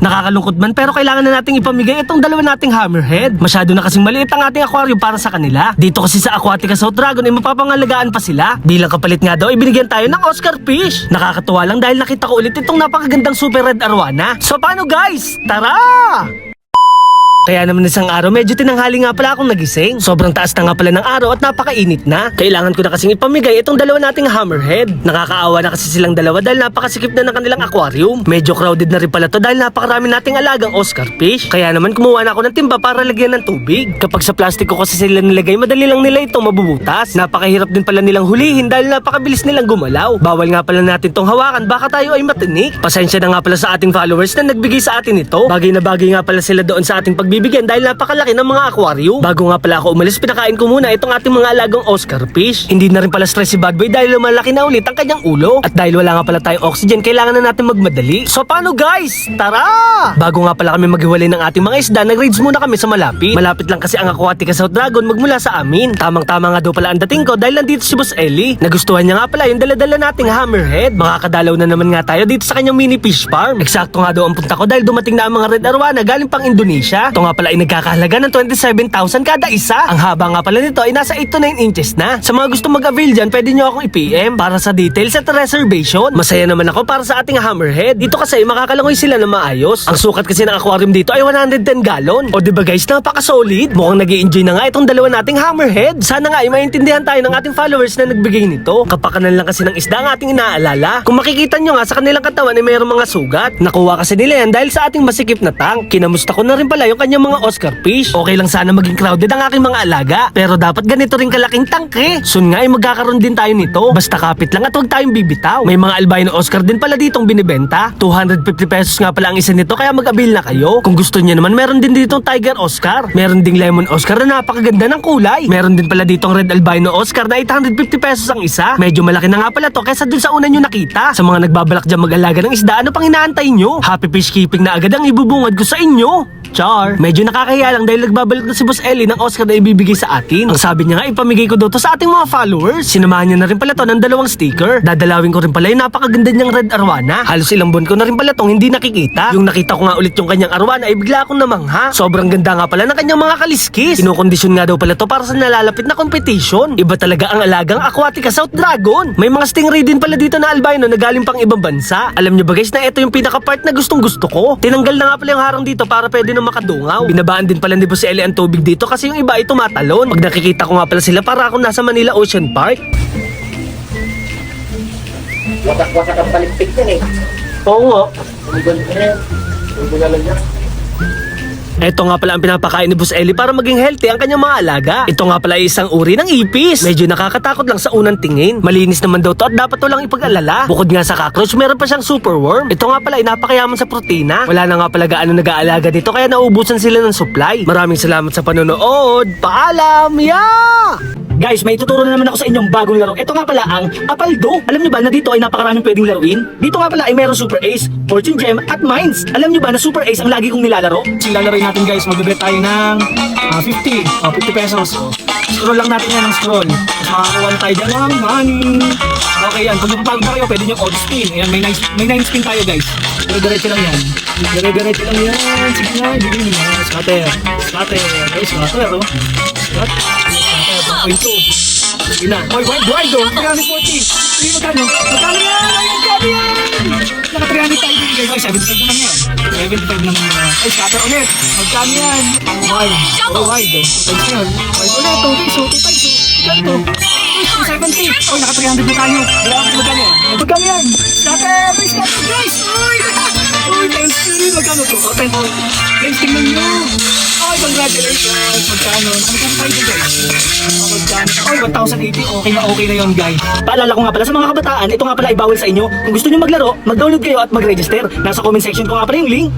Nakakalungkot man pero kailangan na nating ipamigay itong dalawa nating hammerhead. Masyado na kasing maliit ang ating aquarium para sa kanila. Dito kasi sa Aquatica South Dragon ay mapapangalagaan pa sila. Bilang kapalit nga daw, ibinigyan tayo ng Oscar fish. Nakakatuwa lang dahil nakita ko ulit itong napakagandang super red arwana. So paano guys? Tara! Kaya naman isang araw, medyo tinanghali nga pala akong nagising. Sobrang taas na nga pala ng araw at napakainit na. Kailangan ko na kasing ipamigay itong dalawa nating hammerhead. Nakakaawa na kasi silang dalawa dahil napakasikip na ng kanilang aquarium. Medyo crowded na rin pala to dahil napakarami nating alagang Oscar fish. Kaya naman kumuha na ako ng timba para lagyan ng tubig. Kapag sa plastic ko kasi sila nilagay, madali lang nila itong mabubutas. Napakahirap din pala nilang hulihin dahil napakabilis nilang gumalaw. Bawal nga pala natin tong hawakan, baka tayo ay matinik. Pasensya na nga pala sa ating followers na nagbigay sa atin ito. Bagay na bagay nga pala sila doon sa ating pagbibigyan dahil napakalaki ng mga aquarium. Bago nga pala ako umalis, pinakain ko muna itong ating mga alagang Oscar fish. Hindi na rin pala stress si Bad Boy dahil lumalaki na ulit ang kanyang ulo. At dahil wala nga pala tayong oxygen, kailangan na natin magmadali. So paano guys? Tara! Bago nga pala kami maghiwalay ng ating mga isda, nag-raids muna kami sa malapit. Malapit lang kasi ang Aquatica South Dragon magmula sa amin. Tamang-tama nga daw pala ang dating ko dahil nandito si Boss Ellie. Nagustuhan niya nga pala yung dala-dala nating hammerhead. Makakadalaw na naman nga tayo dito sa kanyang mini fish farm. Eksakto nga daw ang punta ko dahil dumating na ang mga red arwana galing pang Indonesia. Ito nga pala ay nagkakahalaga ng 27,000 kada isa. Ang haba nga pala nito ay nasa 8 to 9 inches na. Sa mga gusto mag-avail dyan, pwede nyo akong i-PM para sa details at reservation. Masaya naman ako para sa ating hammerhead. Dito kasi makakalangoy sila na maayos. Ang sukat kasi ng aquarium dito ay 110 gallon. O diba guys, napaka-solid. Mukhang nag-i-enjoy na nga itong dalawa nating hammerhead. Sana nga ay maintindihan tayo ng ating followers na nagbigay nito. Kapakanan lang kasi ng isda ang ating inaalala. Kung makikita nyo nga sa kanilang katawan ay mayroong mga sugat. Nakuha kasi nila yan dahil sa ating masikip na tank. Kinamusta ko na rin pala yung kanyang mga Oscar fish. Okay lang sana maging crowded ang aking mga alaga, pero dapat ganito rin kalaking tangke. Soon nga ay magkakaroon din tayo nito. Basta kapit lang at huwag tayong bibitaw. May mga albino Oscar din pala ditong binibenta. 250 pesos nga pala ang isa nito kaya mag-avail na kayo. Kung gusto niyo naman, meron din ditong Tiger Oscar. Meron ding Lemon Oscar na napakaganda ng kulay. Meron din pala ditong Red Albino Oscar na 850 pesos ang isa. Medyo malaki na nga pala to kaysa dun sa una nyo nakita. Sa mga nagbabalak dyan mag-alaga ng isda, ano pang inaantay nyo? Happy fish keeping na agad ang ibubungad ko sa inyo. Char. Medyo nakakahiya lang dahil nagbabalik na si Boss Ellie ng Oscar na ibibigay sa atin. Ang sabi niya nga, ipamigay ko daw to sa ating mga followers. Sinamahan niya na rin pala to ng 2 sticker. Dadalawin ko rin pala yung napakaganda niyang red arwana. Halos ilang buwan ko na rin pala tong hindi nakikita. Yung nakita ko nga ulit yung kanyang arwana ay bigla akong namangha. Sobrang ganda nga pala ng kanyang mga kaliskis. Kinokondisyon nga daw pala to para sa nalalapit na competition. Iba talaga ang alagang Aquatica South Dragon. May mga stingray din pala dito na albino na galing pang ibang bansa. Alam niyo ba guys na ito yung pinaka part na gustong gusto ko. Tinanggal na nga pala yung harang dito para pwede na makadungaw. Binabaan din pala ni Boss Ellie ang tubig dito kasi yung iba ay tumatalon. Pag nakikita ko nga pala sila para ako nasa Manila Ocean Park. Wasak-wasak ang palimpik yan eh. Oo nga. Lang yan. Ito nga pala ang pinapakain ni Boss Ellie para maging healthy ang kanyang mga alaga. Ito nga pala ay isang uri ng ipis. Medyo nakakatakot lang sa unang tingin. Malinis naman daw to at dapat to lang ipag-alala. Bukod nga sa cockroach, meron pa siyang superworm. Ito nga pala ay napakayaman sa protina. Wala na nga pala gaano nag-aalaga dito kaya naubusan sila ng supply. Maraming salamat sa panonood. Paalam! Yeah! Guys, may tuturo na naman ako sa inyong bagong laro. Ito nga pala ang Apaldo. Alam nyo ba na dito ay napakaraming pwedeng laruin? Dito nga pala ay meron Super Ace, Fortune Gem at Mines. Alam nyo ba na Super Ace ang lagi kong nilalaro? Lalaroin natin guys, magbibet tayo ng 50 pesos. Scroll lang natin yan ng scroll. Makakuha na tayo dyan ng money. Okay yan, kung napapagod na kayo, pwede nyo odd spin. Ayan, may 9 spin tayo guys. Dire-diretso lang yan. Dire-diretso lang yan. Sige na, ibigay nyo na. Scatter. Okay, scatter oh. Scatter. 1.2. Sige na. Oy, wide oh. 340. Sige, magkano? Magkano yan? Magkano yan? Naka-300 tayo din guys. Ay, 75 naman yan. 75 naman yan. Ay, scatter ulit. Magkano yan? Wide. Oh, wide oh. 2 times yan. Wide ulit. 2 times oh. 2 times oh. Magkano to? 270. Oy, naka-300 na tayo. Magkano yan? Magkano yan? Scatter! May scatter guys! Uy, times 3. Magkano to? 10 oh. Times tingnan nyo. Ay, congratulations! Magkano? Magkano tayo dito guys? Magkano? Ay, 1,080. Okay na yun guys. Paalala ko nga pala sa mga kabataan, ito nga pala ay bawal sa inyo. Kung gusto nyo maglaro, mag-download kayo at mag-register. Nasa comment section ko nga pala yung link.